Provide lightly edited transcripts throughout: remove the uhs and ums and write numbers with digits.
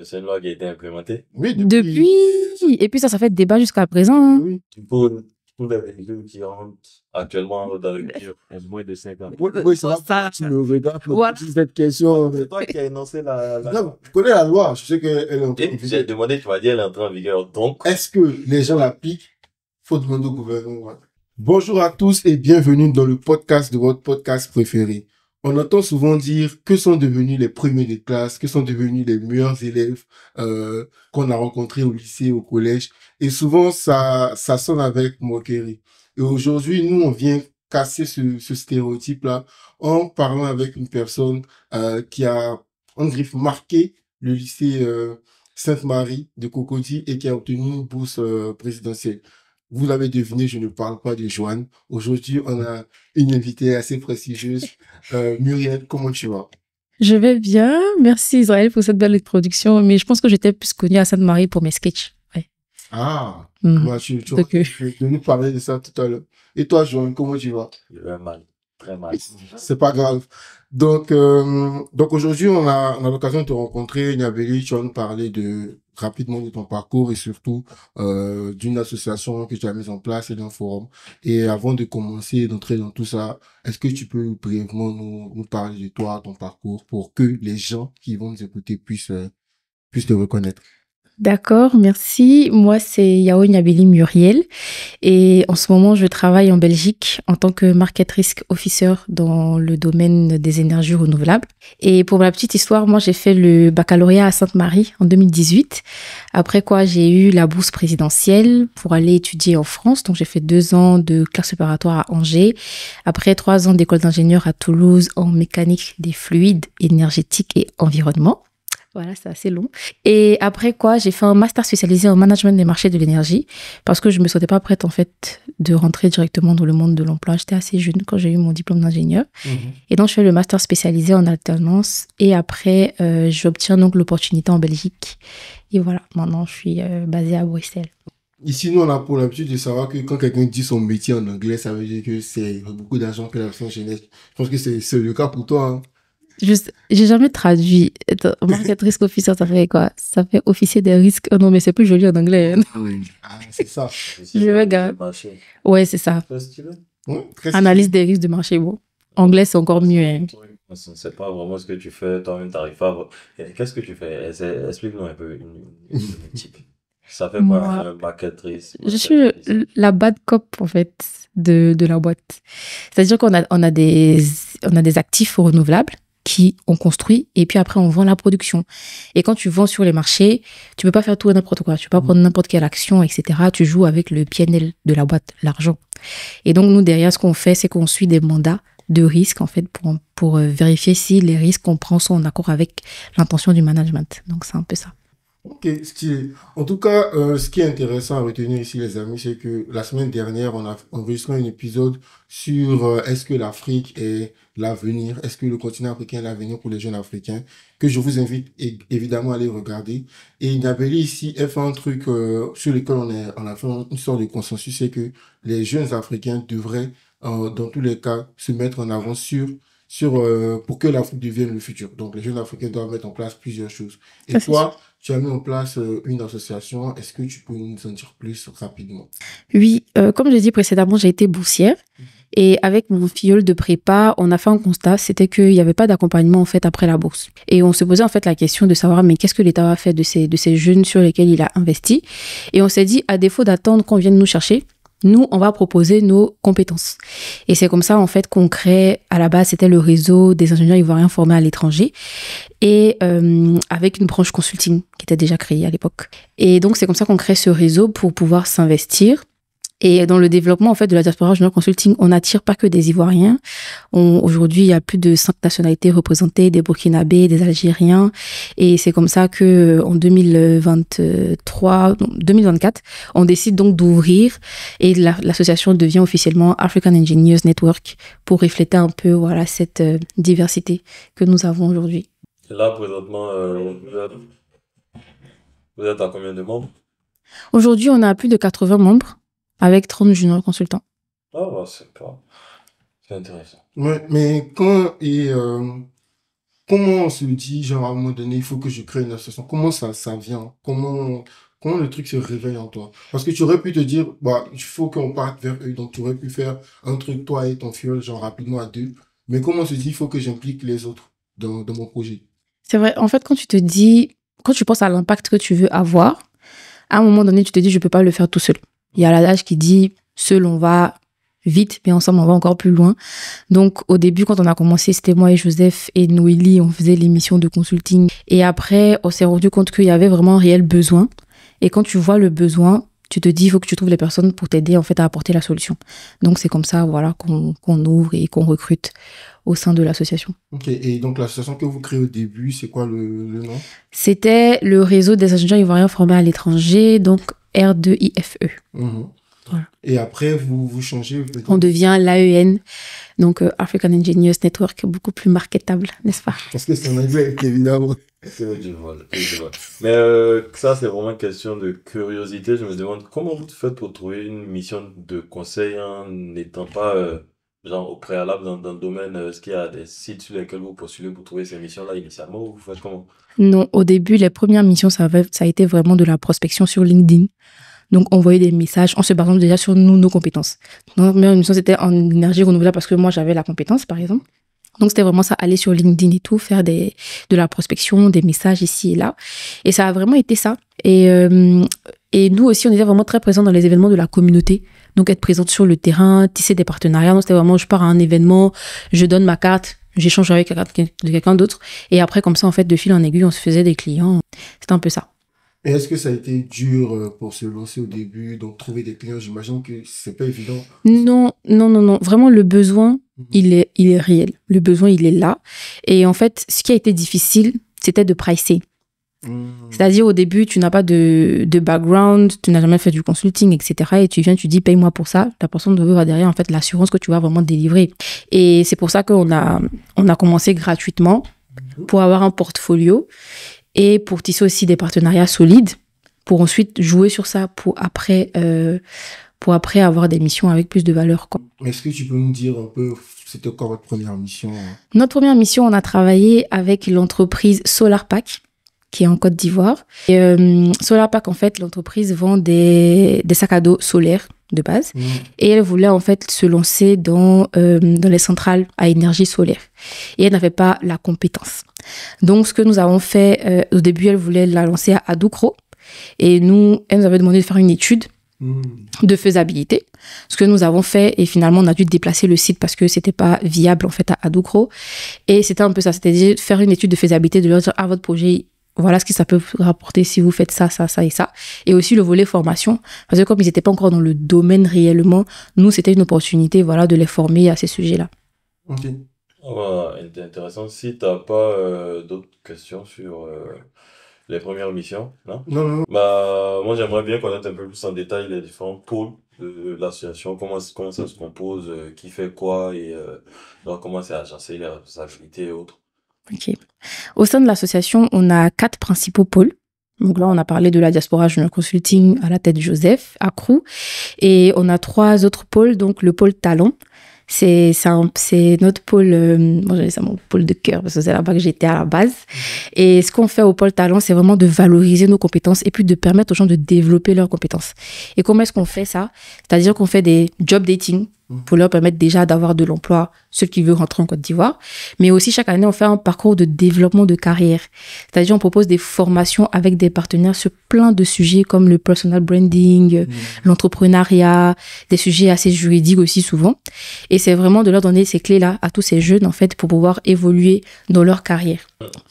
C'est une loi qui a été implémentée. Oui, Depuis. Et puis ça fait débat jusqu'à présent. Hein. Oui. Pour les véhicules qui rentrent actuellement dans le pays, moins de 5 ans. Oui, ça. Tu me regardes pour Voilà. cette question. C'est toi qui as énoncé la Non, je connais la loi. Je sais qu'elle est en train de Et j'ai demandé, tu m'as dit, elle est entrée en vigueur. Donc, Est-ce que les gens l'appliquent? Faut demander au gouvernement. Bonjour à tous et bienvenue dans le podcast de votre podcast préféré. On entend souvent dire que sont devenus les premiers de classe, que sont devenus les meilleurs élèves qu'on a rencontrés au lycée, au collège. Et souvent, ça sonne avec moquerie. Et aujourd'hui, nous, on vient casser ce stéréotype-là en parlant avec une personne qui a en griffe marqué le lycée Sainte-Marie de Cocody et qui a obtenu une bourse présidentielle. Vous l'avez deviné, je ne parle pas de Joanne. Aujourd'hui, on a une invitée assez prestigieuse. Muriel, comment tu vas? Je vais bien. Merci Israël pour cette belle introduction. Mais je pense que j'étais plus connue à Sainte-Marie pour mes sketchs. Ouais. Ah, tu Donc, vas nous parler de ça tout à l'heure. Et toi, Joanne, comment tu vas? je vais mal, très mal. C'est pas grave. Donc aujourd'hui, on a l'occasion de te rencontrer, Niabeli. Tu vas nous parler rapidement de ton parcours et surtout d'une association que tu as mise en place et d'un forum. Et avant de commencer d'entrer dans tout ça, est-ce que tu peux brièvement nous parler de toi, ton parcours, pour que les gens qui vont nous écouter puissent te reconnaître? D'accord, merci. Moi, c'est Yao Niabeli Muriel. Et en ce moment, je travaille en Belgique en tant que market risk officer dans le domaine des énergies renouvelables. Et pour ma petite histoire, moi, j'ai fait le baccalauréat à Sainte-Marie en 2018. Après quoi, j'ai eu la bourse présidentielle pour aller étudier en France. Donc, j'ai fait 2 ans de classe préparatoire à Angers. Après 3 ans d'école d'ingénieur à Toulouse en mécanique des fluides, énergétique et environnement. Voilà, c'est assez long. Et après quoi, j'ai fait un master spécialisé en management des marchés de l'énergie parce que je me sentais pas prête en fait de rentrer directement dans le monde de l'emploi. J'étais assez jeune quand j'ai eu mon diplôme d'ingénieur. Et donc je fais le master spécialisé en alternance et après j'obtiens donc l'opportunité en Belgique. Et voilà, maintenant je suis basée à Bruxelles. Ici, nous, on a pour l'habitude de savoir que quand quelqu'un dit son métier en anglais, ça veut dire que c'est beaucoup d'argent que la personne génère. Je pense que c'est le cas pour toi, hein. Juste, j'ai jamais traduit. Market risk officer, ça fait quoi? Ça fait officier des risques. Oh non, mais c'est plus joli en anglais. Ah, c'est ça. Je vais garder. Ouais, c'est ça. Ouais, Analyse des risques de marché. Bon, anglais, c'est encore mieux. Hein. C'est pas vraiment ce que tu fais, toi-même, t'arrives pas. Qu'est-ce que tu fais? Explique-nous un peu une type. Ça fait quoi, un market risk? Je suis la bad cop, en fait, de la boîte. C'est-à-dire qu'on a des actifs renouvelables qui on construit et puis après on vend la production. Et quand tu vends sur les marchés, tu peux pas faire tout et n'importe quoi. Tu peux pas prendre n'importe quelle action, etc. Tu joues avec le PNL de la boîte, l'argent. Et donc nous, derrière, ce qu'on fait, c'est qu'on suit des mandats de risque, en fait, pour vérifier si les risques qu'on prend sont en accord avec l'intention du management. Donc c'est un peu ça. Ok, en tout cas, ce qui est intéressant à retenir ici, les amis, c'est que la semaine dernière, on a enregistré un épisode sur est-ce que l'Afrique est l'avenir, est-ce que le continent africain est l'avenir pour les jeunes africains, que je vous invite évidemment à aller regarder. Et Niabeli ici, elle fait un truc sur lequel on a fait une sorte de consensus, c'est que les jeunes africains devraient, dans tous les cas, se mettre en avant pour que l'Afrique devienne le futur. Donc, les jeunes africains doivent mettre en place plusieurs choses. Et toi, tu as mis en place une association. Est-ce que tu peux nous en dire plus rapidement? Oui, comme j'ai dit précédemment, j'ai été boursière. Et avec mon filleul de prépa, on a fait un constat, c'était qu'il n'y avait pas d'accompagnement en fait après la bourse. Et on se posait en fait la question de savoir mais qu'est-ce que l'État a fait de ces jeunes sur lesquels il a investi. Et on s'est dit, à défaut d'attendre qu'on vienne nous chercher, nous, on va proposer nos compétences. Et c'est comme ça, en fait, qu'on crée, à la base, c'était le réseau des ingénieurs ivoiriens formés à l'étranger et avec une branche consulting qui était déjà créée à l'époque. Et donc, c'est comme ça qu'on crée ce réseau pour pouvoir s'investir. Et dans le développement, en fait, de la diaspora junior consulting, on n'attire pas que des Ivoiriens. Aujourd'hui, il y a plus de 5 nationalités représentées, des Burkinabés, des Algériens. Et c'est comme ça que, en 2024, on décide donc d'ouvrir et l'association devient officiellement African Engineers Network pour refléter un peu, voilà, cette diversité que nous avons aujourd'hui. Là, présentement, vous êtes à combien de membres? Aujourd'hui, on a plus de 80 membres. Avec 30 juniors consultants. Ah, bah, c'est intéressant. Ouais, mais comment on se dit, genre, à un moment donné, il faut que je crée une association? Comment ça vient? Comment le truc se réveille en toi? Parce que tu aurais pu te dire, bah, il faut qu'on parte vers eux. Donc, tu aurais pu faire un truc, toi et ton fiole, genre, rapidement à deux. Mais comment on se dit, il faut que j'implique les autres dans mon projet? C'est vrai. En fait, quand tu penses à l'impact que tu veux avoir, à un moment donné, tu te dis, je peux pas le faire tout seul. Il y a l'adage qui dit, seul on va vite, mais ensemble on va encore plus loin. Donc, au début, quand on a commencé, c'était moi et Joseph et Noélie, on faisait l'émission de consulting. Et après, on s'est rendu compte qu'il y avait vraiment un réel besoin. Et quand tu vois le besoin, tu te dis, il faut que tu trouves les personnes pour t'aider en fait à apporter la solution. Donc, c'est comme ça, voilà, qu'on ouvre et qu'on recrute au sein de l'association. Ok, et donc l'association que vous créez au début, c'est quoi le nom? C'était le réseau des ingénieurs ivoiriens formés à l'étranger, donc R2IFE. Mhm. Voilà. Et après, vous changez On devient l'AEN, donc African Engineers Network, beaucoup plus marketable, n'est-ce pas? Parce que c'est en anglais, évidemment. Je vois, je vois. Mais ça, c'est vraiment une question de curiosité. Je me demande comment vous faites pour trouver une mission de conseil en n'étant pas genre au préalable dans le domaine. Est-ce qu'il y a des sites sur lesquels vous postulez pour trouver ces missions-là initialement ou vous faites comment? Non, au début, les premières missions, ça a été vraiment de la prospection sur LinkedIn. Donc, envoyer des messages en se basant déjà sur nos compétences. Donc, la première mission, c'était en énergie renouvelable parce que moi, j'avais la compétence, par exemple. Donc, c'était vraiment ça, aller sur LinkedIn et tout, faire de la prospection, des messages ici et là. Et ça a vraiment été ça. Et nous aussi, on était vraiment très présents dans les événements de la communauté. Donc, être présente sur le terrain, tisser des partenariats. Donc, c'était vraiment, je pars à un événement, je donne ma carte, j'échange avec quelqu'un d'autre. Et après, comme ça, en fait, de fil en aiguille, on se faisait des clients. C'était un peu ça. Et est-ce que ça a été dur pour se lancer au début, donc trouver des clients? J'imagine que c'est pas évident. Non. Vraiment, le besoin, il est réel. Le besoin, il est là. Et en fait, ce qui a été difficile, c'était de pricer. C'est-à-dire, au début, tu n'as pas de background, tu n'as jamais fait du consulting, etc. Et tu viens, tu dis, paye-moi pour ça. La personne doit voir derrière, en fait, l'assurance que tu vas vraiment délivrer. Et c'est pour ça qu'on a commencé gratuitement pour avoir un portfolio et pour tisser aussi des partenariats solides, pour ensuite jouer sur ça, pour après avoir des missions avec plus de valeur, quoi. Est-ce que tu peux nous dire un peu, c'était quoi votre première mission? Notre première mission, on a travaillé avec l'entreprise SolarPack, qui est en Côte d'Ivoire. Et SolarPack, en fait, l'entreprise vend des sacs à dos solaires de base. Et elle voulait en fait se lancer dans les centrales à énergie solaire. Et elle n'avait pas la compétence. Donc, ce que nous avons fait, au début, elle voulait la lancer à Adoukro. Et nous, elle nous avait demandé de faire une étude de faisabilité. Ce que nous avons fait, et finalement, on a dû déplacer le site parce que c'était pas viable, en fait, à Adoukro. Et c'était un peu ça. C'était de faire une étude de faisabilité, de leur dire, votre projet, voilà ce que ça peut rapporter si vous faites ça et ça. Et aussi le volet formation. Parce que comme ils n'étaient pas encore dans le domaine réellement, nous, c'était une opportunité, voilà, de les former à ces sujets-là. Ok. Intéressant. Si tu n'as pas d'autres questions sur les premières missions, non? Non. Bah, moi, j'aimerais bien connaître un peu plus en détail les différents pôles de l'association, comment ça se compose, qui fait quoi et comment c'est agencé, les responsabilités et autres. Ok. Au sein de l'association, on a 4 principaux pôles. Donc là, on a parlé de la diaspora junior consulting à la tête de Joseph, à Crew. Et on a 3 autres pôles. Donc le pôle talent, c'est notre pôle, moi j'allais dire mon pôle de cœur parce que c'est là-bas que j'étais à la base. Et ce qu'on fait au pôle talent, c'est vraiment de valoriser nos compétences et puis de permettre aux gens de développer leurs compétences. Et comment est-ce qu'on fait ça? C'est-à-dire qu'on fait des job dating pour leur permettre déjà d'avoir de l'emploi, ceux qui veulent rentrer en Côte d'Ivoire. Mais aussi, chaque année, on fait un parcours de développement de carrière. C'est-à-dire, on propose des formations avec des partenaires sur plein de sujets comme le personal branding, l'entrepreneuriat, des sujets assez juridiques aussi souvent. Et c'est vraiment de leur donner ces clés-là à tous ces jeunes, en fait, pour pouvoir évoluer dans leur carrière.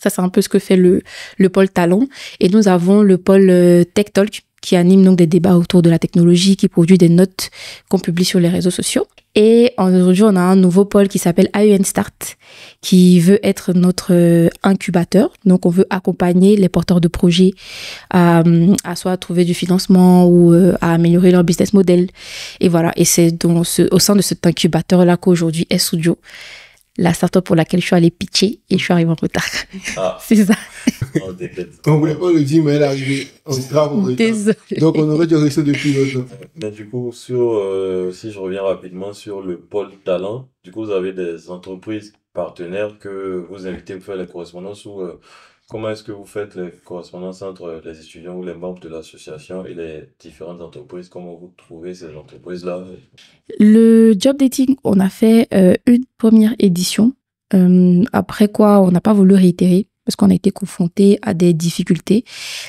Ça, c'est un peu ce que fait le pôle talent. Et nous avons le pôle Tech Talk, qui anime donc des débats autour de la technologie, qui produit des notes qu'on publie sur les réseaux sociaux. Et aujourd'hui, on a un nouveau pôle qui s'appelle AEN Start, qui veut être notre incubateur. Donc, on veut accompagner les porteurs de projets à soit trouver du financement ou à améliorer leur business model. Et voilà. Et c'est au sein de cet incubateur-là qu'aujourd'hui est Studio, la startup pour laquelle je suis allée pitcher et je suis arrivée en retard. Ah. C'est ça. On voulait pas le dire, mais elle est arrivée en retard. Désolée. Donc, on aurait dû rester depuis longtemps. Mais du coup, si je reviens rapidement sur le pôle talent, du coup, vous avez des entreprises partenaires que vous invitez pour faire les correspondances ou comment est-ce que vous faites les correspondances entre les étudiants ou les membres de l'association et les différentes entreprises? Comment vous trouvez ces entreprises-là? Le job dating, on a fait une première édition. Après quoi, on n'a pas voulu réitérer parce qu'on a été confronté à des difficultés,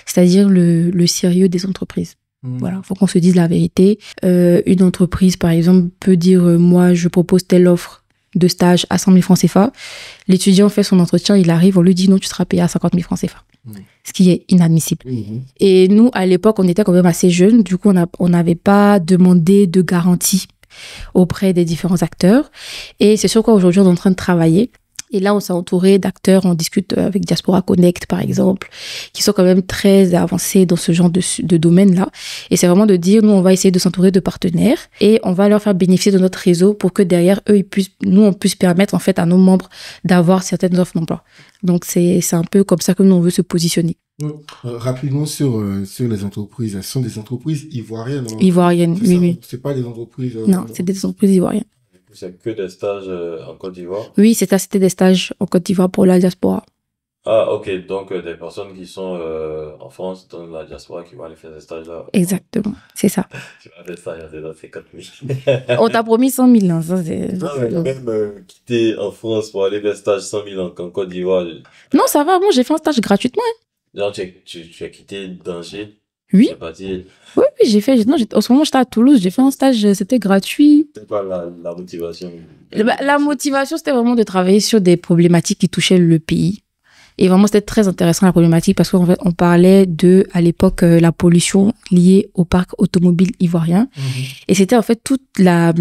c'est-à-dire le sérieux des entreprises. Voilà, faut qu'on se dise la vérité. Une entreprise, par exemple, peut dire moi, je propose telle offre de stage à 100 000 francs CFA. L'étudiant fait son entretien, il arrive, on lui dit non, tu seras payé à 50 000 francs CFA. Ce qui est inadmissible. Et nous, à l'époque, on était quand même assez jeunes. Du coup, on n'avait pas demandé de garantie auprès des différents acteurs. Et c'est sur quoi aujourd'hui on est en train de travailler. Et là, on s'est entouré d'acteurs, on discute avec Diaspora Connect, par exemple, qui sont quand même très avancés dans ce genre de domaine-là. Et c'est vraiment de dire, nous, on va essayer de s'entourer de partenaires et on va leur faire bénéficier de notre réseau pour que derrière, eux, on puisse permettre, en fait, à nos membres d'avoir certaines offres d'emploi. Donc, c'est un peu comme ça que nous, on veut se positionner. Rapidement sur les entreprises, elles sont des entreprises ivoiriennes. Ivoiriennes, oui. C'est pas des entreprises... non, c'est des entreprises ivoiriennes. C'est que des stages en Côte d'Ivoire? Oui, c'était des stages en Côte d'Ivoire pour la diaspora. Ah, ok. Donc, des personnes qui sont en France, dans la diaspora, qui vont aller faire ces stages-là. Exactement, c'est ça. Tu vas faire ça, c'est 4 000. On t'a promis 100 000. Hein, ça, c'est... Non, mais même quitter en France pour aller faire stage 100 000 en Côte d'Ivoire. Non, ça va. Moi, j'ai fait un stage gratuitement. Hein. Genre, tu as quitté d'Angers? Oui. Tu es parti... Oui, j'ai fait. Non, en ce moment, j'étais à Toulouse. J'ai fait un stage, c'était gratuit. C'est quoi la motivation? La motivation, c'était vraiment de travailler sur des problématiques qui touchaient le pays. Et vraiment, c'était très intéressant la problématique parce qu'en fait, on parlait de, à l'époque, la pollution liée au parc automobile ivoirien. Et c'était en fait toute la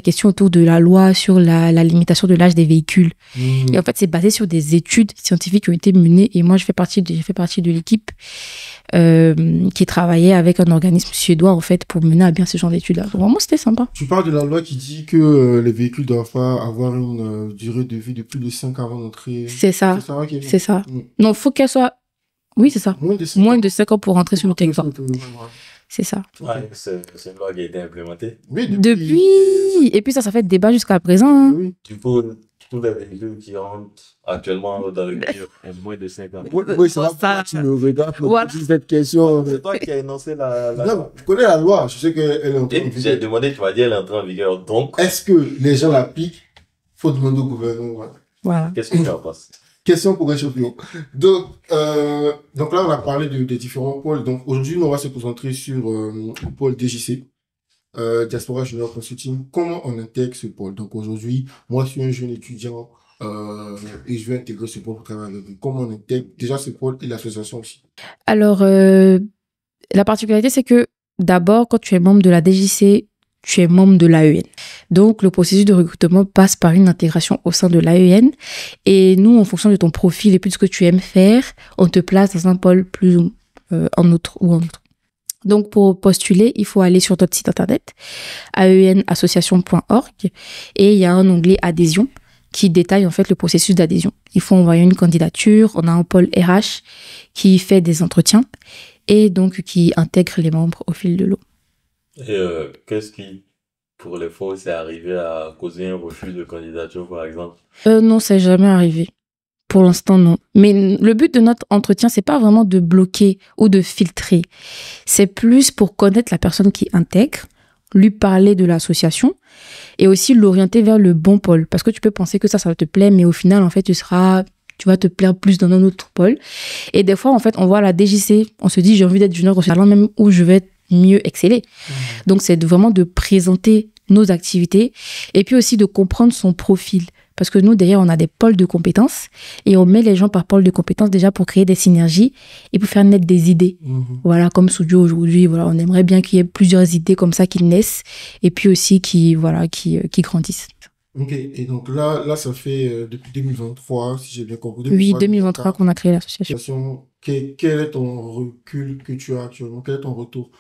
question autour de la loi sur la limitation de l'âge des véhicules. Et en fait, c'est basé sur des études scientifiques qui ont été menées. Et moi, j'ai fait partie de l'équipe qui travaillait avec un organisme suédois en fait pour mener à bien ce genre d'études-là. Donc, vraiment, c'était sympa. Tu parles de la loi qui dit que les véhicules doivent pas avoir une durée de vie de plus de 5 ans avant d'entrer. C'est ça. C'est ça, ok. C'est ça. Non, il faut qu'elle soit... Oui, c'est ça. Moins de 5 ans pour rentrer sur le territoire. C'est ça. Ouais, c'est une loi qui a été implémentée. Oui, depuis... Et puis ça fait débat jusqu'à présent. Hein. Oui. Du coup, tous les véhicules qui rentrent actuellement dans le pays ont moins de 5 ans. Oui, ça va. Tu me regardes pour poser cette question. C'est toi qui as énoncé la Non, tu connais la loi. Je sais qu'elle est entrée en vigueur. J'ai demandé, tu m'as dit elle est entrée en vigueur. Donc, est-ce que les gens l'appliquent? Faut demander au gouvernement. Voilà. Qu'est-ce que tu en penses? Question pour réchauffer. Donc là, on a parlé des différents pôles. Donc, aujourd'hui, nous, on va se concentrer sur le pôle DJC, Diaspora Junior Consulting. Comment on intègre ce pôle? Donc, aujourd'hui, moi, je suis un jeune étudiant et je vais intégrer ce pôle pour travailler avec vous. Comment on intègre déjà ce pôle et l'association aussi? Alors, la particularité, c'est que d'abord, quand tu es membre de la DJC, tu es membre de l'AEN. Donc, le processus de recrutement passe par une intégration au sein de l'AEN. Et nous, en fonction de ton profil et puis de ce que tu aimes faire, on te place dans un pôle plus en autre ou en autre. Donc, pour postuler, il faut aller sur notre site internet, aenassociation.org, et il y a un onglet adhésion qui détaille en fait le processus d'adhésion. Il faut envoyer une candidature, on a un pôle RH qui fait des entretiens et donc qui intègre les membres au fil de l'eau. Et qu'est-ce qui, pour les fois, c'est arrivé à causer un refus de candidature, par exemple? Non, ça n'est jamais arrivé. Pour l'instant, non. Mais le but de notre entretien, c'est pas vraiment de bloquer ou de filtrer. C'est plus pour connaître la personne qui intègre, lui parler de l'association et aussi l'orienter vers le bon pôle. Parce que tu peux penser que ça te plaît, mais au final, en fait, tu vas te plaire plus dans un autre pôle. Et des fois, en fait, on voit la DJC, on se dit, j'ai envie d'être junior consultant, même où je vais mieux exceller. Donc, c'est vraiment de présenter nos activités et puis aussi de comprendre son profil. Parce que nous, derrière, on a des pôles de compétences et on met les gens par pôle de compétences déjà pour créer des synergies et pour faire naître des idées. Voilà, comme Studio aujourd'hui, voilà, on aimerait bien qu'il y ait plusieurs idées comme ça qui naissent et puis aussi qui grandissent. Ok, et donc là ça fait depuis 2023, si j'ai bien compris. Oui, 2023 qu'on a créé l'association. Quel est ton recul que tu as actuellement? Quel est ton retour?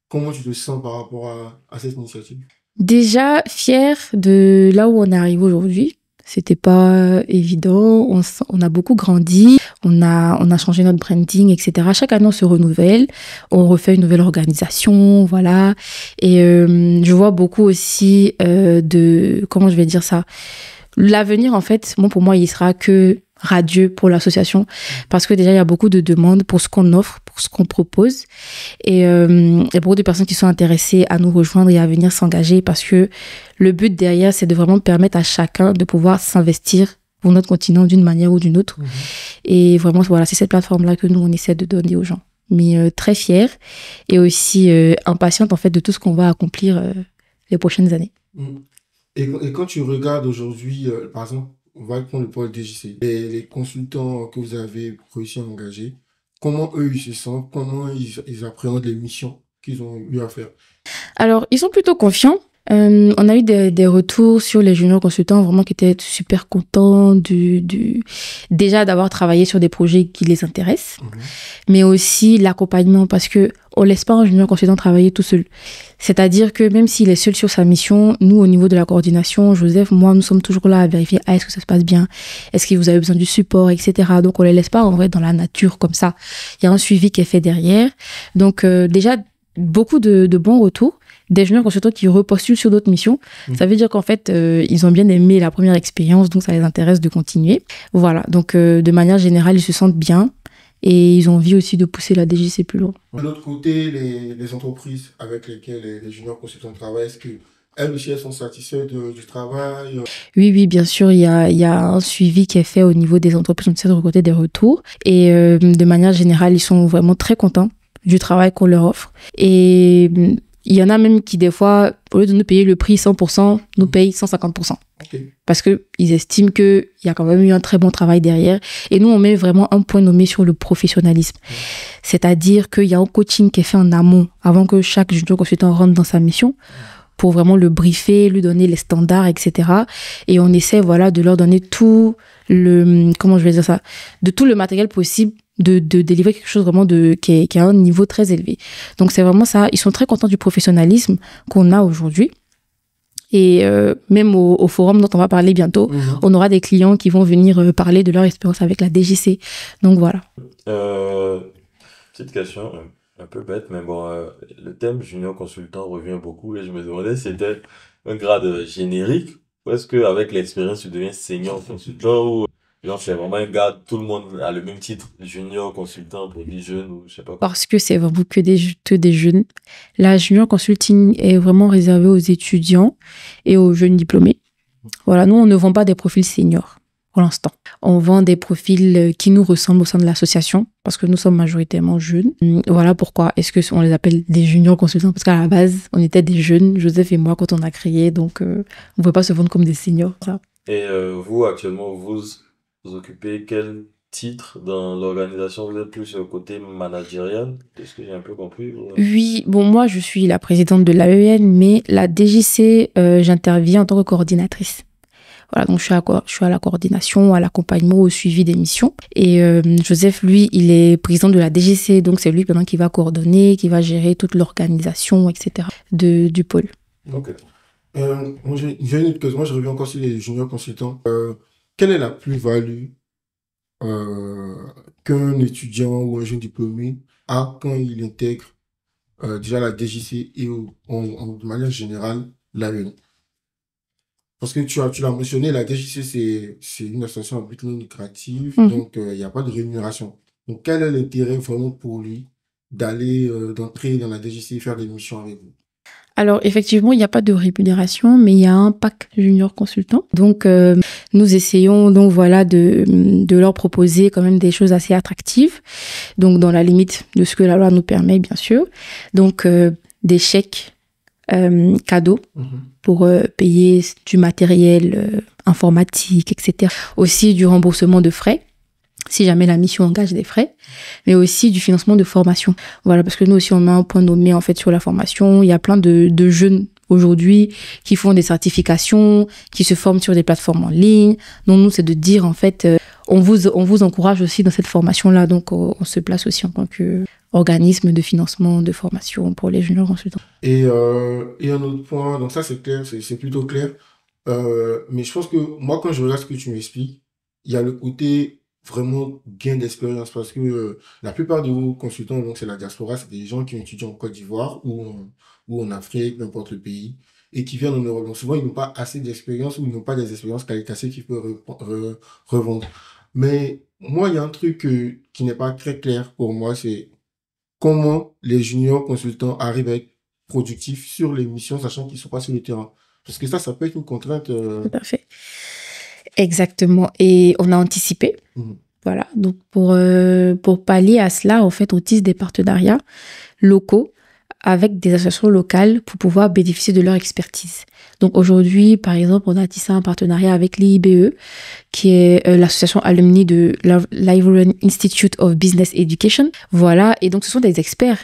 Comment tu te sens par rapport à cette initiative? Déjà, fière de là où on est arrivé aujourd'hui. C'était pas évident. On a beaucoup grandi. On a changé notre branding, etc. Chaque année, on se renouvelle. On refait une nouvelle organisation, voilà. Et je vois beaucoup aussi comment je vais dire ça, L'avenir, en fait, bon, pour moi, il sera que radieux pour l'association parce que déjà, il y a beaucoup de demandes pour ce qu'on offre, pour ce qu'on propose. Et il y a beaucoup de personnes qui sont intéressées à nous rejoindre et à venir s'engager parce que le but derrière, c'est de vraiment permettre à chacun de pouvoir s'investir pour notre continent d'une manière ou d'une autre. Et vraiment, voilà, c'est cette plateforme-là que nous, on essaie de donner aux gens. Mais très fière et aussi impatiente, en fait, de tout ce qu'on va accomplir les prochaines années. Et quand tu regardes aujourd'hui, par exemple, on va prendre le pôle DJC, les consultants que vous avez réussi à engager, comment eux, ils se sentent, comment ils appréhendent les missions qu'ils ont eu à faire? Alors, ils sont plutôt confiants. On a eu des retours sur les juniors consultants vraiment qui étaient super contents déjà d'avoir travaillé sur des projets qui les intéressent, mais aussi l'accompagnement parce que on laisse pas un junior consultant travailler tout seul. C'est-à-dire que même s'il est seul sur sa mission, nous, au niveau de la coordination, Joseph, moi, nous sommes toujours là à vérifier, est-ce que ça se passe bien? Est-ce que vous avez besoin du support, etc. Donc, on les laisse pas en vrai dans la nature comme ça. Il y a un suivi qui est fait derrière. Donc, déjà, beaucoup de bons retours. Des juniors consultants qui repostulent sur d'autres missions. Ça veut dire qu'en fait, ils ont bien aimé la première expérience, donc ça les intéresse de continuer. Voilà, donc de manière générale, ils se sentent bien et ils ont envie aussi de pousser la DGC plus loin. De l'autre côté, les entreprises avec lesquelles les juniors consultants travaillent, est-ce qu'elles aussi, elles sont satisfaites du travail? Oui, bien sûr, il y a un suivi qui est fait au niveau des entreprises, on essaie de récolter des retours. Et de manière générale, ils sont vraiment très contents du travail qu'on leur offre. Et il y en a même qui, des fois, au lieu de nous payer le prix 100%, nous payent 150%. Parce qu'ils estiment qu'il y a quand même eu un très bon travail derrière. Et nous, on met vraiment un point nommé sur le professionnalisme. C'est-à-dire qu'il y a un coaching qui est fait en amont, avant que chaque junior consultant rentre dans sa mission, pour vraiment le briefer, lui donner les standards, etc. Et on essaie, voilà, de leur donner tout le, comment je vais dire ça, de tout le matériel possible de délivrer quelque chose vraiment qui est à un niveau très élevé. Donc c'est vraiment ça, ils sont très contents du professionnalisme qu'on a aujourd'hui. Et même au forum dont on va parler bientôt, on aura des clients qui vont venir parler de leur expérience avec la DGC. Donc voilà. Petite question, un peu bête, mais bon, le thème junior consultant revient beaucoup et je me demandais si c'était un grade générique ou est-ce qu'avec l'expérience tu deviens senior consultant ou genre c'est vraiment un grade, tout le monde a le même titre, junior consultant pour les jeunes ou je sais pas quoi. Parce que c'est vraiment que des jeunes. La junior consulting est vraiment réservée aux étudiants et aux jeunes diplômés. Voilà, nous on ne vend pas des profils seniors. Pour l'instant. On vend des profils qui nous ressemblent au sein de l'association parce que nous sommes majoritairement jeunes. Voilà pourquoi est-ce qu'on les appelle des juniors consultants parce qu'à la base, on était des jeunes, Joseph et moi, quand on a créé. Donc, on ne pouvait pas se vendre comme des seniors. Ça. Et vous, actuellement, vous occupez quel titre dans l'organisation? Vous êtes plus au côté managérial? Est-ce que j'ai un peu compris? Oui, bon, moi, je suis la présidente de l'AEN, mais la DGC, j'interviens en tant que coordinatrice. Voilà, donc je suis à la coordination, à l'accompagnement, au suivi des missions. Et Joseph, lui, il est président de la DGC, donc c'est lui maintenant qui va coordonner, qui va gérer toute l'organisation, etc. du pôle. Ok. Moi, j'ai une autre question. Moi, je reviens encore sur les juniors consultants. Quelle est la plus-value qu'un étudiant ou un jeune diplômé a quand il intègre déjà la DGC et de manière générale l'AEN? Parce que tu l'as mentionné, la DGC, c'est une association à but non lucratif, donc il n'y a pas de rémunération. Donc, quel est l'intérêt vraiment pour lui d'entrer dans la DGC et faire des missions avec vous? Alors, effectivement, il n'y a pas de rémunération, mais il y a un pack junior consultant. Donc, nous essayons donc voilà de leur proposer quand même des choses assez attractives, donc dans la limite de ce que la loi nous permet, bien sûr. Donc, des chèques cadeaux pour payer du matériel informatique, etc. Aussi du remboursement de frais, si jamais la mission engage des frais, mais aussi du financement de formation. Voilà, parce que nous aussi, on met un point nommé en fait sur la formation. Il y a plein de jeunes aujourd'hui qui font des certifications, qui se forment sur des plateformes en ligne. Donc nous, c'est de dire en fait, on vous encourage aussi dans cette formation-là. Donc on se place aussi en tant qu'organisme de financement de formation pour les juniors consultants. Et un autre point, donc ça c'est clair, c'est plutôt clair. Mais je pense que moi, quand je regarde ce que tu m'expliques, il y a le côté vraiment gain d'expérience parce que la plupart de vos consultants, donc c'est la diaspora, c'est des gens qui ont étudié en Côte d'Ivoire ou en Afrique, n'importe le pays. et qui viennent en Europe. Donc souvent, ils n'ont pas assez d'expérience ou ils n'ont pas des expériences qualitatives qu'ils peuvent revendre. Mais moi, il y a un truc qui n'est pas très clair pour moi, c'est comment les juniors consultants arrivent à être productifs sur les missions, sachant qu'ils ne sont pas sur le terrain. Parce que ça peut être une contrainte. Tout à fait. Exactement. Et on a anticipé. Voilà. Donc, pour pallier à cela, en fait, on tisse des partenariats locaux avec des associations locales pour pouvoir bénéficier de leur expertise. Donc, aujourd'hui, par exemple, on a tissé un partenariat avec l'IIBE, qui est l'association alumni de l'Ivorian Institute of Business Education. Voilà. Et donc, ce sont des experts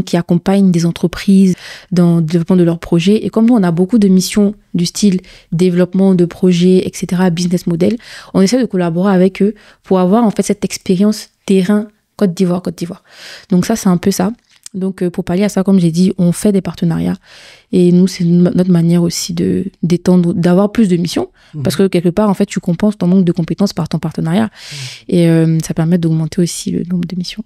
qui accompagnent des entreprises dans le développement de leurs projets. Et comme nous, on a beaucoup de missions du style développement de projets, etc., business model, on essaie de collaborer avec eux pour avoir en fait cette expérience terrain Côte d'Ivoire. Donc ça, c'est un peu ça. Donc pour pallier à ça, comme j'ai dit, on fait des partenariats. Et nous, c'est notre manière aussi d'étendre, d'avoir plus de missions. Parce que quelque part, en fait, tu compenses ton manque de compétences par ton partenariat. Et ça permet d'augmenter aussi le nombre de missions.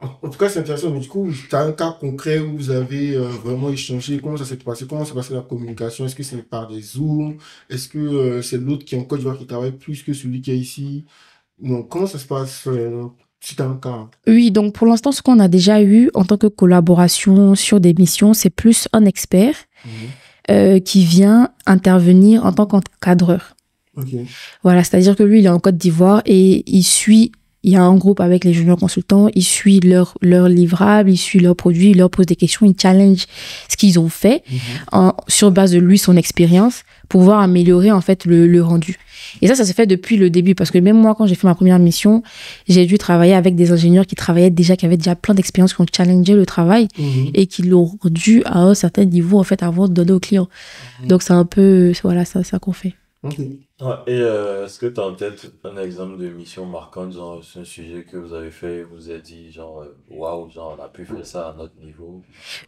En tout cas, c'est intéressant, mais du coup, tu as un cas concret où vous avez vraiment échangé. Comment ça s'est passé? Comment s'est passée la communication? Est-ce que c'est par des Zooms? Est-ce que c'est l'autre qui est en Côte d'Ivoire qui travaille plus que celui qui est ici? Donc, comment ça se passe si tu as un cas? Oui, donc pour l'instant, ce qu'on a déjà eu en tant que collaboration sur des missions, c'est plus un expert qui vient intervenir en tant qu'encadreur. Okay. Voilà, c'est-à-dire que lui, il est en Côte d'Ivoire et il y a un groupe avec les juniors consultants, il suit leurs livrables, il suit leurs produits, il leur pose des questions, il challenge ce qu'ils ont fait sur base de lui, son expérience, pour pouvoir améliorer en fait le rendu. Et ça se fait depuis le début, parce que même moi, quand j'ai fait ma première mission, j'ai dû travailler avec des ingénieurs qui avaient déjà plein d'expériences, qui ont challengé le travail et qui l'ont rendu à un certain niveau en fait avant de donner aux clients. Donc c'est un peu, voilà, ça qu'on fait. Okay. Ouais, et est-ce que tu as en tête un exemple de mission marquante, genre c'est un sujet que vous avez fait, vous vous êtes dit genre waouh, genre on a pu faire ça à notre niveau?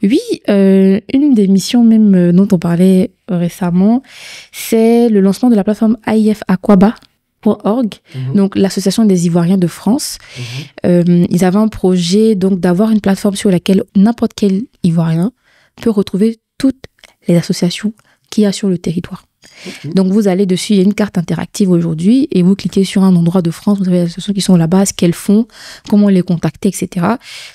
Oui, une des missions même dont on parlait récemment, c'est le lancement de la plateforme AIFAquaba.org, donc l'association des Ivoiriens de France. Ils avaient un projet donc d'avoir une plateforme sur laquelle n'importe quel Ivoirien peut retrouver toutes les associations qu'il y a sur le territoire. Donc vous allez dessus, il y a une carte interactive aujourd'hui et vous cliquez sur un endroit de France, vous avez les associations qui sont là-bas, ce qu'elles font, comment les contacter, etc.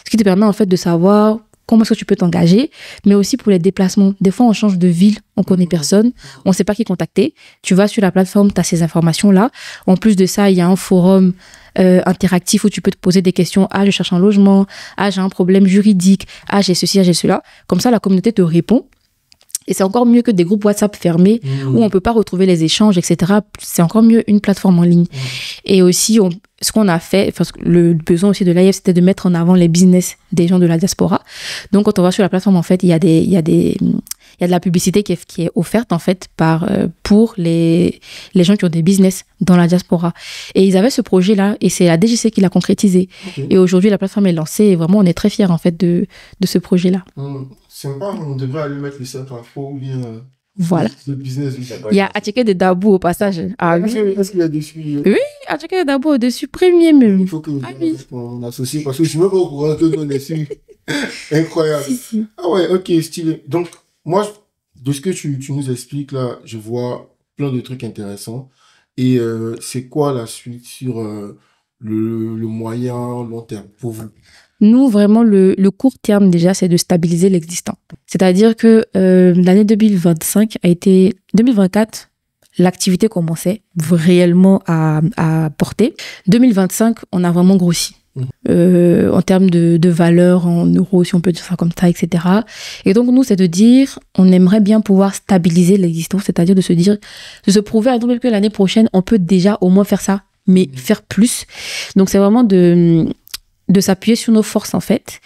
Ce qui te permet en fait de savoir comment est-ce que tu peux t'engager, mais aussi pour les déplacements. Des fois, on change de ville, on connaît personne, on ne sait pas qui contacter. Tu vas sur la plateforme, tu as ces informations-là. En plus de ça, il y a un forum interactif où tu peux te poser des questions. Ah, je cherche un logement. Ah, j'ai un problème juridique. Ah, j'ai ceci, ah, j'ai cela. Comme ça, la communauté te répond. Et c'est encore mieux que des groupes WhatsApp fermés où on peut pas retrouver les échanges, etc. C'est encore mieux une plateforme en ligne. Et aussi, ce qu'on a fait, parce que le besoin aussi de l'AIF, c'était de mettre en avant les business des gens de la diaspora. Donc, quand on va sur la plateforme, en fait, il y a de la publicité qui est offerte, en fait, pour les gens qui ont des business dans la diaspora. Et ils avaient ce projet-là, et c'est la DGC qui l'a concrétisé. Et aujourd'hui, la plateforme est lancée, et vraiment, on est très fiers, en fait, de ce projet-là. C'est pas, on devrait aller mettre le centre info ou bien voilà. le business. Il y a Atcheke de Dabou au passage. Ah oui. Est-ce qu'il y a dessus? Oui, Atcheke de Dabou au-dessus, premier même. Il faut que on associe parce que je ne suis même pas au courant que nous on est dessus. Incroyable. Si. Ah ouais, ok, stylé. Donc, moi, de ce que tu nous expliques là, je vois plein de trucs intéressants. Et c'est quoi la suite sur le moyen, long terme pour vous? Nous, vraiment, le court terme, déjà, c'est de stabiliser l'existant. C'est-à-dire que l'année 2025 a été... 2024, l'activité commençait réellement à porter. 2025, on a vraiment grossi. En termes de valeur en euros, si on peut dire ça comme ça, etc. Et donc, nous, c'est de dire, on aimerait bien pouvoir stabiliser l'existant, c'est-à-dire de se prouver, à exemple, que l'année prochaine, on peut déjà au moins faire ça, mais faire plus. Donc, c'est vraiment de s'appuyer sur nos forces, en fait,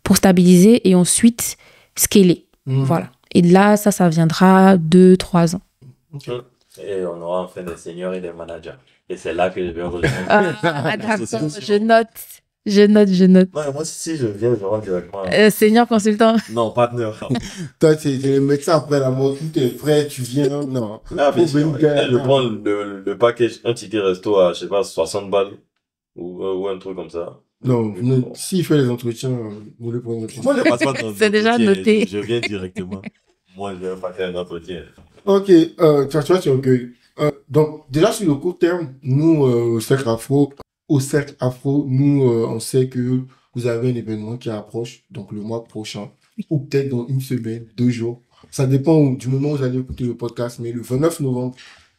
pour stabiliser et ensuite scaler. Voilà. Et là, ça viendra 2-3 ans. Et on aura enfin des seniors et des managers. Et c'est là que je vais rejoindre. D'accord, je note. Ouais, moi, si je viens, je rentre directement. Senior consultant. Non, partenaire. Toi, tu es le médecin après la mort, tout est prêt, tu viens, non. Ah, mais je prends le package, un ticket resto à, je sais pas, 60 balles ou un truc comme ça. Non, s'il fait les entretiens, ne le prenez pas. Moi, je passe pas dans C'est déjà l'entretien, noté. je viens directement. Moi, je vais pas faire un entretien. Ok, tu vois, tu recueilles. Donc, déjà sur le court terme, nous, au Cercle Afro, nous, on sait que vous avez un événement qui approche, donc le mois prochain, ou peut-être dans une semaine, 2 jours. Ça dépend du moment où vous allez écouter le podcast, mais le 29 novembre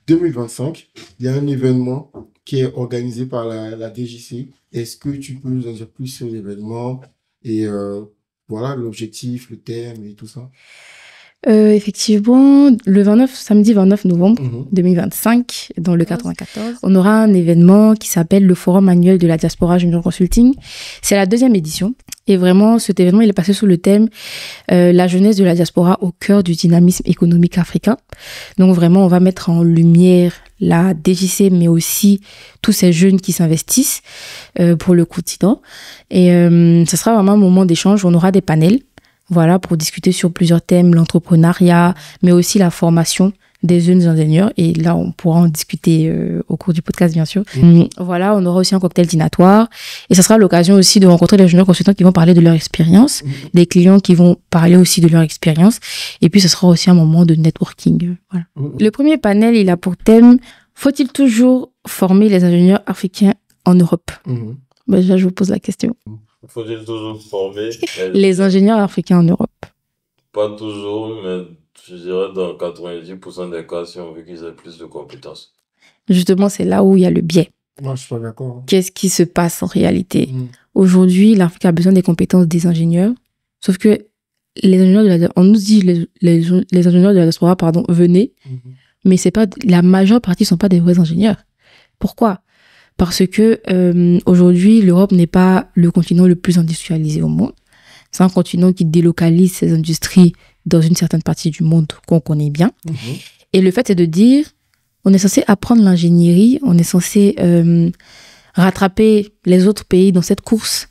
2025, il y a un événement qui est organisé par la DJC. Est-ce que tu peux nous en dire plus sur l'événement et voilà, l'objectif, le thème et tout ça? Effectivement, samedi 29 novembre Mhm. 2025, dans le 94, on aura un événement qui s'appelle le Forum annuel de la diaspora Junior Consulting. C'est la 2e édition. Et vraiment, cet événement, il est passé sous le thème la jeunesse de la diaspora au cœur du dynamisme économique africain. Donc vraiment, on va mettre en lumière la DJC, mais aussi tous ces jeunes qui s'investissent pour le continent. Et ce sera vraiment un moment d'échange. On aura des panels. Voilà, pour discuter sur plusieurs thèmes, l'entrepreneuriat, mais aussi la formation des jeunes ingénieurs. Et là, on pourra en discuter au cours du podcast, bien sûr. Voilà, on aura aussi un cocktail dînatoire. Et ça sera l'occasion aussi de rencontrer les juniors consultants qui vont parler de leur expérience, des clients qui vont parler aussi de leur expérience. Et puis, ce sera aussi un moment de networking. Voilà. Le premier panel, il a pour thème « Faut-il toujours former les ingénieurs africains en Europe ?» Ben, déjà, je vous pose la question. Faut-il toujours former Les ingénieurs africains en Europe? Pas toujours, mais je dirais dans 90% des cas, si on veut qu'ils aient plus de compétences. Justement, c'est là où il y a le biais. Moi, je suis pas d'accord. Qu'est-ce qui se passe en réalité? Aujourd'hui, l'Afrique a besoin des compétences des ingénieurs, sauf que les ingénieurs on nous dit les ingénieurs de la diaspora, pardon, venez, mais c'est pas, la majeure partie sont pas des vrais ingénieurs. Pourquoi? Parce que aujourd'hui, l'Europe n'est pas le continent le plus industrialisé au monde. C'est un continent qui délocalise ses industries dans une certaine partie du monde qu'on connaît bien. Et le fait, c'est de dire, on est censé apprendre l'ingénierie, on est censé rattraper les autres pays dans cette course,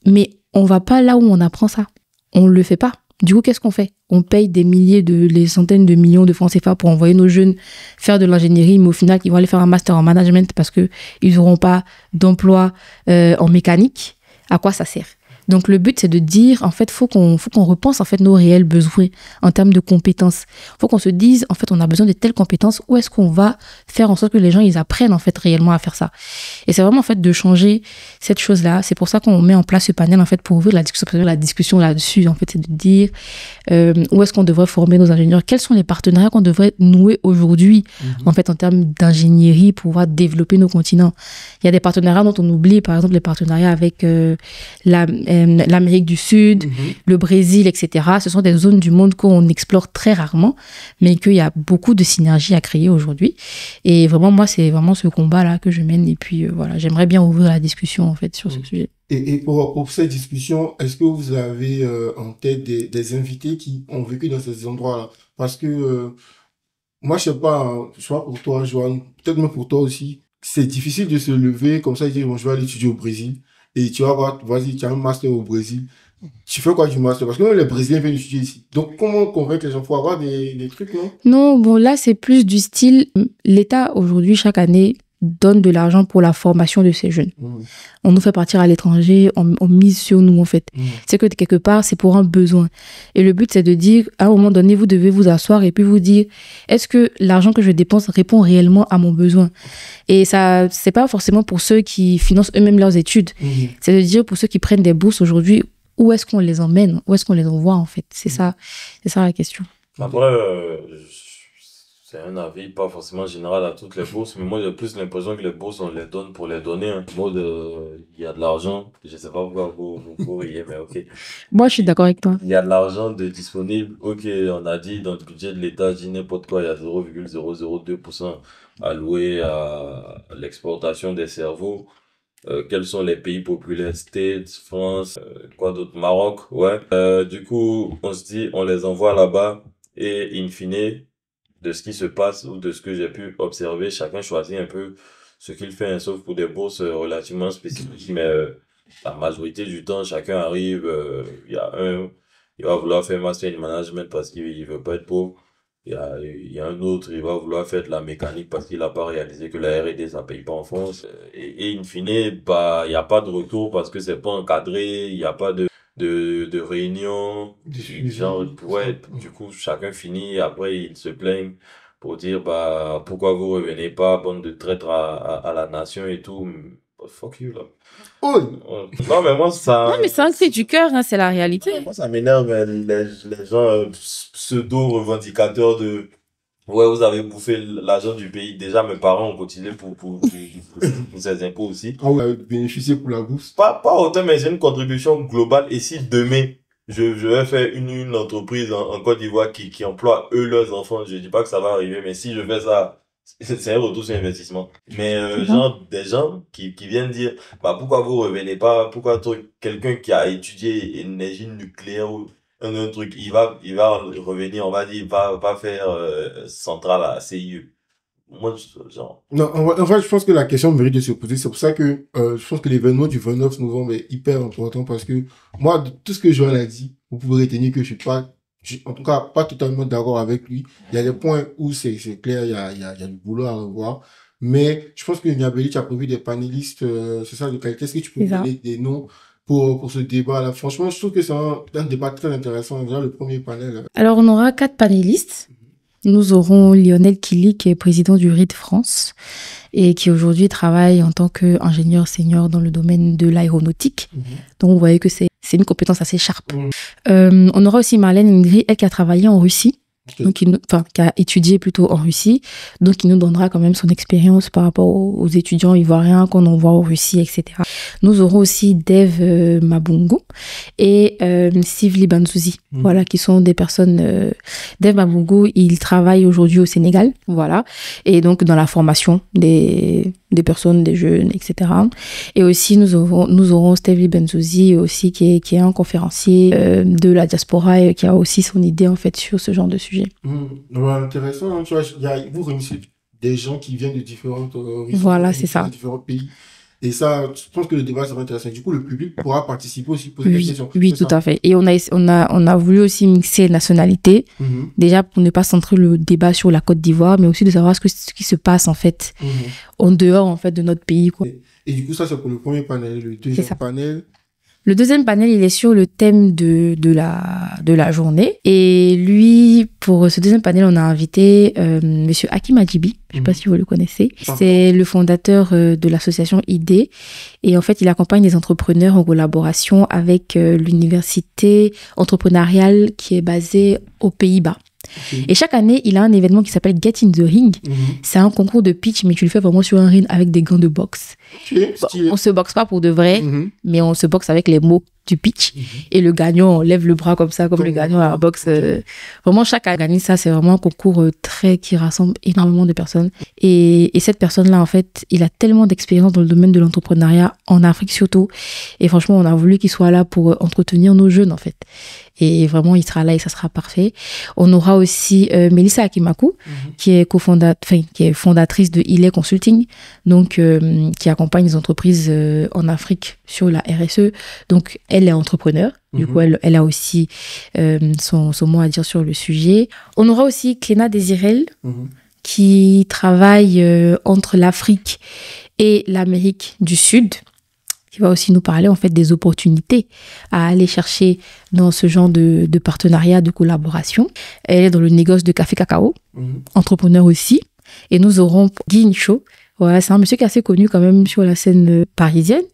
mais on va pas là où on apprend ça. On le fait pas. Du coup, qu'est-ce qu'on fait? On paye les centaines de millions de francs CFA pour envoyer nos jeunes faire de l'ingénierie, mais au final, ils vont aller faire un master en management parce qu'ils n'auront pas d'emploi en mécanique. À quoi ça sert? Donc, le but, c'est de dire, en fait, faut qu'on repense, en fait, nos réels besoins en termes de compétences. Faut qu'on se dise, en fait, on a besoin de telles compétences. Où est-ce qu'on va faire en sorte que les gens, ils apprennent, en fait, réellement à faire ça? Et c'est vraiment, en fait, de changer cette chose-là. C'est pour ça qu'on met en place ce panel, en fait, pour ouvrir la discussion là-dessus, en fait, c'est de dire où est-ce qu'on devrait former nos ingénieurs? Quels sont les partenariats qu'on devrait nouer aujourd'hui, en fait, en termes d'ingénierie pour pouvoir développer nos continents? Il y a des partenariats dont on oublie, par exemple, les partenariats avec l'Amérique du Sud, le Brésil, etc. Ce sont des zones du monde qu'on explore très rarement, mais qu'il y a beaucoup de synergies à créer aujourd'hui. Et vraiment, moi, c'est vraiment ce combat-là que je mène. Et puis, voilà, j'aimerais bien ouvrir la discussion, en fait, sur ce sujet. Et pour cette discussion, est-ce que vous avez en tête des invités qui ont vécu dans ces endroits-là? Parce que moi, je sais pas pour toi, Joanne, peut-être même pour toi aussi, c'est difficile de se lever comme ça et dire, bon, je vais aller étudier au Brésil. Et tu vas voir, vas-y, tu as un master au Brésil. Tu fais quoi du master? Parce que même les Brésiliens viennent étudier ici. Donc, comment convaincre les gens? Faut avoir des trucs, non? Non, bon, là, c'est plus du style, l'État, aujourd'hui, chaque année, donne de l'argent pour la formation de ces jeunes. On nous fait partir à l'étranger, on mise sur nous, en fait. C'est que quelque part, c'est pour un besoin. Et le but, c'est de dire, à un moment donné, vous devez vous asseoir et puis vous dire, est-ce que l'argent que je dépense répond réellement à mon besoin? Et ça, c'est pas forcément pour ceux qui financent eux-mêmes leurs études. C'est de dire, pour ceux qui prennent des bourses aujourd'hui, où est-ce qu'on les emmène? Où est-ce qu'on les envoie, en fait? C'est ça la question. Après, c'est un avis pas forcément général à toutes les bourses, mais moi j'ai plus l'impression que les bourses on les donne pour les donner. En mode, il y a de l'argent, je sais pas pourquoi vous riez, mais ok. Moi, je suis d'accord avec toi. Il y a de l'argent de disponible, ok, on a dit dans le budget de l'État, je dis n'importe quoi, il y a 0,002% alloué à l'exportation des cerveaux. Quels sont les pays populaires? States, France, quoi d'autre? Maroc, ouais. Du coup, on se dit, on les envoie là-bas et in fine, de ce qui se passe ou de ce que j'ai pu observer, chacun choisit un peu ce qu'il fait, hein, sauf pour des bourses relativement spécifiques. Mais la majorité du temps, chacun arrive, il y a il va vouloir faire master in management parce qu'il veut pas être pauvre. il y a un autre, il va vouloir faire de la mécanique parce qu'il n'a pas réalisé que la R&D, ça paye pas en France. Et in fine, bah, il n'y a pas de retour parce que c'est pas encadré, il n'y a pas de réunion. Genre, ouais, du coup, chacun finit, après, il se plaignent pour dire, bah, pourquoi vous revenez pas, bande de traîtres à la nation et tout. Bah, fuck you, là. Oh, Non, mais moi, ça. Non, mais c'est un cri du cœur, hein, c'est la réalité. Moi, ça m'énerve, les gens pseudo-revendicateurs de. Ouais, vous avez bouffé l'argent du pays. Déjà, mes parents ont cotisé pour ces impôts aussi. on va bénéficier pour la bourse. Pas autant, mais c'est une contribution globale. Et si demain, je vais faire une entreprise en Côte d'Ivoire qui emploie eux leurs enfants, je dis pas que ça va arriver, mais si je fais ça, c'est un retour sur investissement. Mais genre, des gens qui viennent dire, bah pourquoi vous revenez pas, pourquoi quelqu'un qui a étudié énergie nucléaire ou un truc, il va revenir, on va dire, va faire centrale à CIE. Moi, genre, Non, en fait, je pense que la question mérite de se poser. C'est pour ça que je pense que l'événement du 29 novembre est hyper important parce que moi, de tout ce que Joël a dit, vous pouvez retenir que en tout cas, pas totalement d'accord avec lui. Il y a des points où c'est clair, il y a du boulot à revoir. Mais je pense que Niabeli, tu as prévu des panélistes, c'est ça, de qualité. Est-ce que tu peux me donner des noms pour ce débat-là? Franchement, je trouve que c'est un débat très intéressant. Déjà, le premier panel. Alors, on aura 4 panélistes. Nous aurons Lionel Killy, qui est président du RID France et qui aujourd'hui travaille en tant qu'ingénieur senior dans le domaine de l'aéronautique. Donc, vous voyez que c'est une compétence assez sharp. On aura aussi Marlène Ingrid, elle qui a travaillé en Russie. Donc, qui a étudié plutôt en Russie, donc il nous donnera quand même son expérience par rapport aux étudiants ivoiriens qu'on envoie en Russie, etc. Nous aurons aussi Dev Mabungo et Sivli Banzouzi, voilà, qui sont des personnes. Dev Mabungo, il travaille aujourd'hui au Sénégal, voilà, et donc dans la formation des personnes, des jeunes, etc. Et aussi, nous aurons Sivli Banzouzi aussi, qui est un conférencier de la diaspora et qui a aussi son idée, en fait, sur ce genre de sujet. Intéressant, hein, tu vois, vous réunissez des gens qui viennent de différentes voilà, c'est ça. Différents pays. Et ça, je pense que le débat sera intéressant. Du coup, le public pourra participer aussi, poser des questions. Oui, tout à fait. Et on a voulu aussi mixer nationalités, déjà pour ne pas centrer le débat sur la Côte d'Ivoire, mais aussi de savoir ce qui se passe en fait en dehors en fait de notre pays, quoi. Et du coup, ça c'est pour le premier panel. Le deuxième panel. Le deuxième panel, il est sur le thème de la journée. Et lui, pour ce deuxième panel, on a invité Monsieur Hakim Adjibi. Je ne sais pas si vous le connaissez. C'est le fondateur de l'association ID. Et en fait, il accompagne les entrepreneurs en collaboration avec l'université entrepreneuriale qui est basée aux Pays-Bas. Et chaque année, il a un événement qui s'appelle Get in the Ring. C'est un concours de pitch, mais tu le fais vraiment sur un ring avec des gants de boxe. On se boxe pas pour de vrai, mais on se boxe avec les mots du pitch. Et le gagnant, on lève le bras comme ça, comme le gagnant à la boxe. Vraiment, chaque année, gagner ça, c'est vraiment un concours qui rassemble énormément de personnes. Et cette personne-là, en fait, il a tellement d'expérience dans le domaine de l'entrepreneuriat, en Afrique surtout. Et franchement, on a voulu qu'il soit là pour entretenir nos jeunes, en fait. Et vraiment, il sera là et ça sera parfait. On aura aussi Mélissa Akimakou, qui est fondatrice de Ilay Consulting, donc qui accompagne les entreprises en Afrique sur la RSE. Donc, elle est entrepreneur. Du coup, elle a aussi son mot à dire sur le sujet. On aura aussi Cléna Désirel, qui travaille entre l'Afrique et l'Amérique du Sud, qui va aussi nous parler en fait des opportunités à aller chercher dans ce genre de partenariat, de collaboration. Elle est dans le négoce de café cacao, entrepreneur aussi. Et nous aurons Guy Nicho. Voilà, c'est un monsieur qui est assez connu quand même sur la scène parisienne.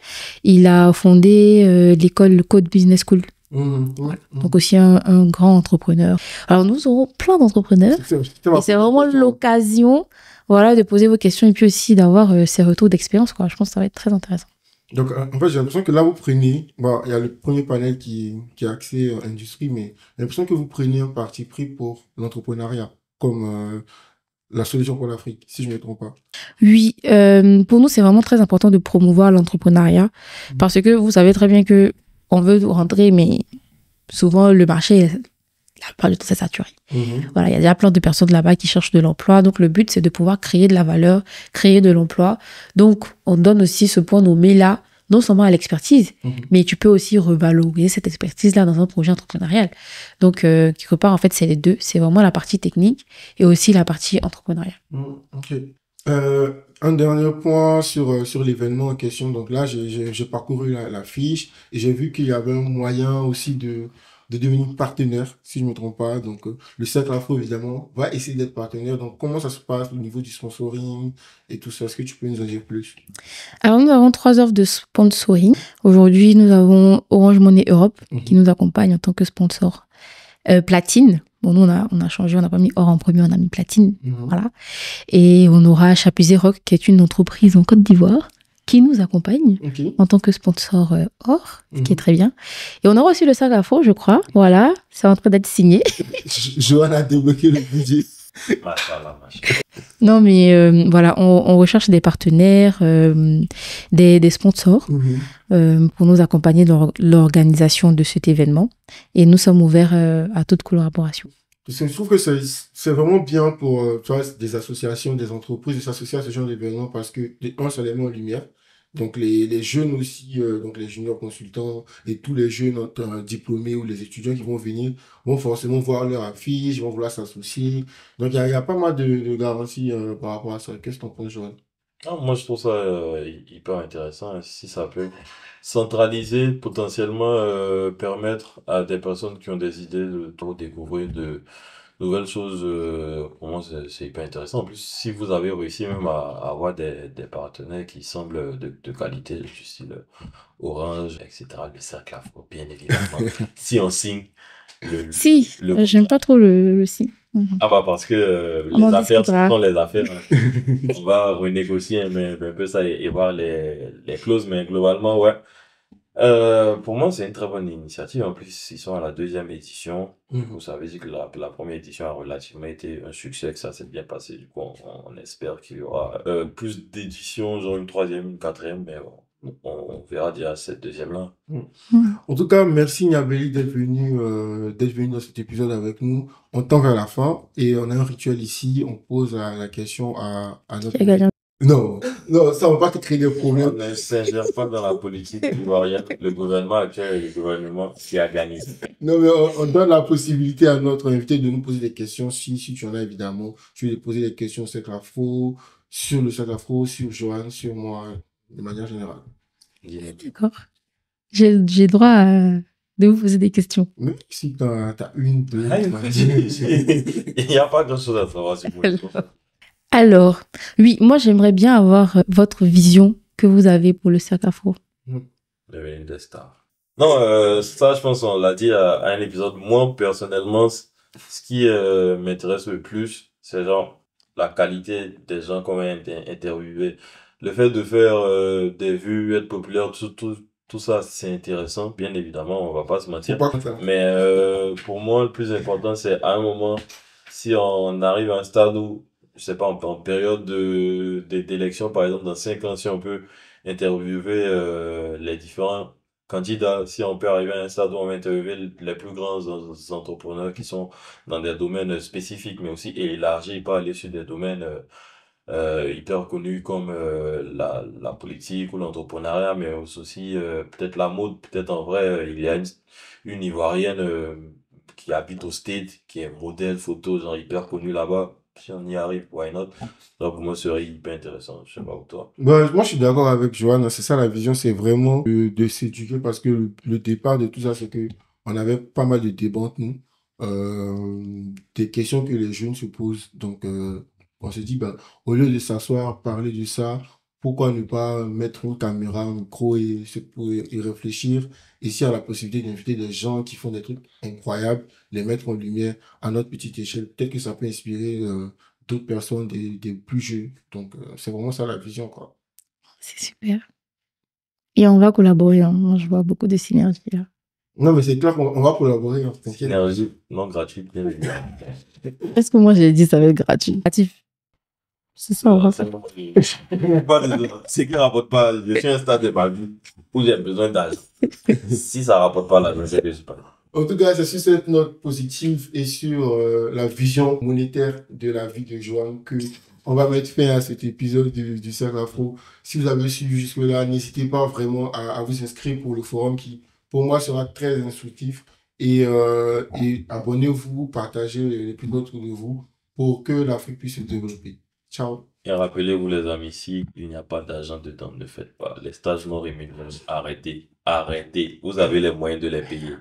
Il a fondé l'école Code Business School. Voilà. Donc aussi un grand entrepreneur. Alors nous aurons plein d'entrepreneurs. Et c'est vraiment l'occasion, voilà, de poser vos questions et puis aussi d'avoir ces retours d'expérience, quoi. Je pense que ça va être très intéressant. Donc, en fait, j'ai l'impression que là, vous prenez, il y a le premier panel qui est axé industrie, mais j'ai l'impression que vous prenez un parti pris pour l'entrepreneuriat, comme la solution pour l'Afrique, si je ne me trompe pas. Oui, pour nous, c'est vraiment très important de promouvoir l'entrepreneuriat, parce que vous savez très bien que on veut rentrer, mais souvent, le marché, la plupart du temps, c'est saturé. Voilà, il y a déjà plein de personnes là-bas qui cherchent de l'emploi. Donc, le but, c'est de pouvoir créer de la valeur, créer de l'emploi. Donc, on donne aussi ce point nommé là non seulement à l'expertise, Mhm. mais tu peux aussi revaloriser cette expertise-là dans un projet entrepreneurial. Donc, quelque part, en fait, c'est les deux. C'est vraiment la partie technique et aussi la partie entrepreneuriale. Ok. Un dernier point sur l'événement en question. Donc là, j'ai parcouru la fiche et j'ai vu qu'il y avait un moyen aussi de devenir partenaire, si je ne me trompe pas. Donc, le Cercle Afro, évidemment, va essayer d'être partenaire. Donc, comment ça se passe au niveau du sponsoring et tout ça? Est-ce que tu peux nous en dire plus? Alors, nous avons 3 offres de sponsoring. Aujourd'hui, nous avons Orange Money Europe qui nous accompagne en tant que sponsor platine. Bon, nous, on a changé, on n'a pas mis or en premier, on a mis platine. Voilà. Et on aura Chapuzé Rock, qui est une entreprise en Côte d'Ivoire, qui nous accompagne Ok. en tant que sponsor or, ce qui est très bien. Et on aura aussi le Cercle Afro, je crois. Voilà, c'est en train d'être signé. Johan a débloqué le budget. Machallah. Non, mais voilà, on recherche des partenaires, des sponsors pour nous accompagner dans l'organisation de cet événement. Et nous sommes ouverts à toute collaboration. Parce que je trouve que c'est vraiment bien pour tu vois, des associations, des entreprises de s'associer à ce genre d'événements parce que, ça les met en lumière. Donc, les jeunes aussi, donc les juniors consultants et tous les jeunes diplômés ou les étudiants qui vont venir vont forcément voir leur affiche, vont vouloir s'associer. Donc, il y a pas mal de garanties par rapport à ça. Qu'est-ce que t'en penses, Joël? Non, moi, je trouve ça hyper intéressant. Si ça peut centraliser, potentiellement permettre à des personnes qui ont des idées de découvrir de nouvelles choses, pour moi, c'est hyper intéressant. En plus, si vous avez réussi même à avoir des partenaires qui semblent de qualité, du style Orange, etc., le Cercle Afro, bien évidemment, si on signe Si, le j'aime pas trop le si. Ah bah parce que On les en affaires discutera. sont les affaires. On va renégocier un peu ça et voir les clauses, mais globalement, ouais. Pour moi, c'est une très bonne initiative. En plus, ils sont à la 2e édition. Vous savez dire que la première édition a relativement été un succès, que ça s'est bien passé. Du coup, on espère qu'il y aura plus d'éditions, genre une 3e, une 4e, mais bon, on verra déjà cette 2e-là. En tout cas, merci Niabeli d'être venu dans cet épisode avec nous. On tend vers la fin et on a un rituel ici. On pose la question à notre... Qui a gagné? Non, ça va pas te créer des problèmes. On ne s'ingère pas dans la politique ivoirienne. Le gouvernement actuel est le gouvernement qui a gagné. Non, mais on donne la possibilité à notre invité de nous poser des questions. Si tu en as évidemment, tu veux poser des questions au Cercle Afro, sur le Cercle Afro, sur Johan, sur moi, de manière générale. D'accord. J'ai droit de vous poser des questions. Mais si t'as une, deux, Ah, trois. il n'y a pas grand chose à savoir sur moi. Alors, oui, moi j'aimerais bien avoir votre vision que vous avez pour le Cercle Afro. Devenir des stars. Non, ça, je pense, on l'a dit à un épisode. Moi, personnellement, ce qui m'intéresse le plus, c'est genre la qualité des gens qu'on va interviewer. Le fait de faire des vues, être populaire, tout ça, c'est intéressant. Bien évidemment, on va pas se mentir. Faut pas faire. Mais pour moi, le plus important, c'est à un moment, si on arrive à un stade où, je sais pas, en période d'élection, par exemple, dans 5 ans, si on peut interviewer les différents candidats, si on peut arriver à un stade où on va interviewer les plus grands entrepreneurs qui sont dans des domaines spécifiques, mais aussi élargir, pas aller sur des domaines hyper connus comme la politique ou l'entrepreneuriat, mais aussi peut-être la mode. Peut-être en vrai, il y a une Ivoirienne qui habite au States, qui est modèle photo, genre hyper connue là-bas. Si on y arrive, why not? Donc pour moi, ce serait hyper intéressant. Je sais pas pour toi. Bah, moi, je suis d'accord avec Johan. C'est ça la vision, c'est vraiment de s'éduquer parce que le départ de tout ça, c'est que on avait pas mal de débats entre nous, des questions que les jeunes se posent. Donc, on se dit, bah, au lieu de s'asseoir, parler de ça, pourquoi ne pas mettre une caméra, un micro et réfléchir? Et si on a la possibilité d'inviter des gens qui font des trucs incroyables, les mettre en lumière à notre petite échelle, peut-être que ça peut inspirer d'autres personnes, des plus jeunes. Donc, c'est vraiment ça la vision, quoi. C'est super. Et on va collaborer. Hein. Moi, je vois beaucoup de synergie là. Non, mais c'est clair qu'on va collaborer. Hein, t'inquiète. Énergie non gratuite, bien évidemment. Est-ce que moi, j'ai dit ça va être gratuit? Gratuit. C'est ça, on va faire. C'est qui rapporte pas, je suis à un stade de ma vie où j'ai besoin d'argent. Si ça rapporte pas l'argent, c'est que je suis pas. En tout cas, c'est sur cette note positive et sur la vision monétaire de la vie de Johan que on va mettre fin à cet épisode du Cercle Afro. Si vous avez suivi jusque-là, n'hésitez pas vraiment à vous inscrire pour le forum qui, pour moi, sera très instructif. Et abonnez-vous, partagez les plus autour de vous pour que l'Afrique puisse se développer. Ciao. Et rappelez-vous, les amis, si il n'y a pas d'argent dedans, ne faites pas. Les stages non rémunérés, arrêtez, arrêtez. Vous avez les moyens de les payer.